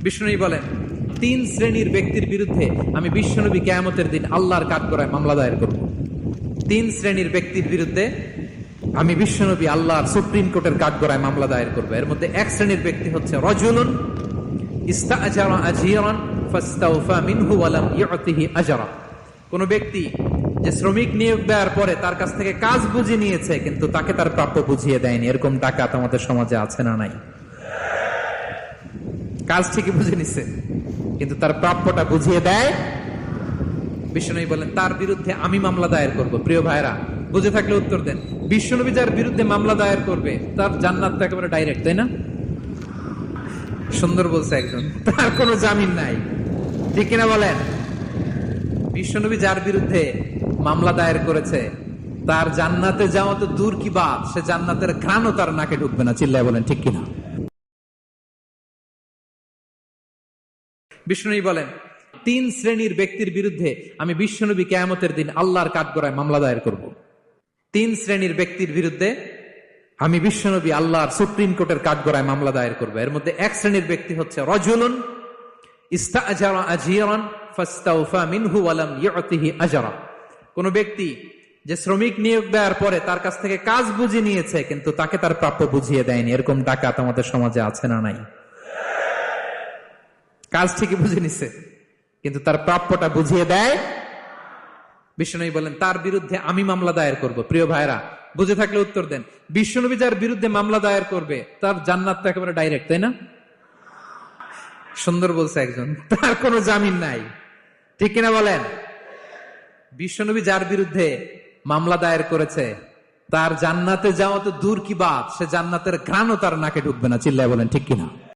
বিষ্ণুনবী বলেন, তিন শ্রেণীর ব্যক্তির বিরুদ্ধে আমি বিশ্বনবী কিয়ামতের দিন আল্লাহর কাঠগড়ায় মামলা দায়ের করব। তিন শ্রেণীর ব্যক্তির বিরুদ্ধে আমি বিশ্বনবী আল্লাহর সুপ্রিম কোর্টের কাঠগড়ায় মামলা দায়ের করব। এর মধ্যে এক শ্রেণীর ব্যক্তি হচ্ছে রাজুলুন ইস্তাআজারা আজীরান ফাস্তাওফা মিনহু ওয়া লাম ইউতিহি আজরা। কোন ব্যক্তি যে শ্রমিক নিয়োগ দেওয়ার পরে তার কাছ থেকে কাজ বুঝে নিয়েছে কিন্তু তাকে তার প্রাপ্য বুঝিয়ে দেয়নি, এরকম ডাকাত আমাদের সমাজে আছে না নাই? কাজ ঠিকই বুঝে নিছে কিন্তু তার প্রাপ্যটা বুঝিয়ে দেয়। বিশ্বনবী বলেন তার বিরুদ্ধে আমি মামলা দায়ের করব। প্রিয় ভাইরা, বুঝে থাকলে উত্তর দেন। বিশ্বনবী যার বিরুদ্ধে মামলা দায়ের করবে তার জান্নাত তো একেবারে ডাইরেক্ট, তাই না? সুন্দর বলছে একজন, তার কোনো জামিন নাই, ঠিক কিনা বলেন? বিশ্বনবী যার বিরুদ্ধে মামলা দায়ের করেছে তার জান্নাতে যাওয়া তো দূর কি বাত, সে জান্নাতের ঘ্রাণও তার নাকে ঢুকবে না। চিল্লায় বলেন ঠিক কিনা? বিষ্ণুনবী বলেন, তিন শ্রেণীর ব্যক্তির বিরুদ্ধে আমি বিশ্বনবী কিয়ামতের দিন আল্লাহর কাঠগড়ায় মামলা দায়ের করব। তিন শ্রেণীর ব্যক্তির বিরুদ্ধে আমি বিশ্বনবী আল্লাহর সুপ্রিম কোর্টের কাঠগড়ায় মামলা দায়ের করব। এর মধ্যে এক শ্রেণীর ব্যক্তি হচ্ছে রাজুলুন ইস্তাআজারা আজীরান ফাস্তাওফা মিনহু ওয়া লাম ইউতিহি আজরা। কোন ব্যক্তি যে শ্রমিক নিয়োগ দেওয়ার পরে তার কাছ থেকে কাজ বুঝে নিয়েছে কিন্তু তাকে তার প্রাপ্য বুঝিয়ে দেয়নি, এরকম ডাকাত আমাদের সমাজে আছে না নাই? কাজ ঠিকই বুঝে নিছে কিন্তু তার প্রাপ্যটা বুঝিয়ে দেয়। বিশ্বনবী বলেন তার বিরুদ্ধে আমি মামলা দায়ের করব। প্রিয় ভাইরা, বুঝে থাকলে উত্তর দেন। বিশ্বনবী যার বিরুদ্ধে মামলা দায়ের করবে তার জান্নাত তো একেবারে ডাইরেক্ট, তাই না? সুন্দর বলছে একজন, তার কোনো জামিন নাই, ঠিক কিনা বলেন? বিশ্বনবী যার বিরুদ্ধে মামলা দায়ের করেছে তার জান্নাতে যাওয়া তো দূর কি বাত, সে জান্নাতের ঘ্রাণও তার নাকে ঢুকবে না। চিল্লায় বলেন ঠিক কিনা?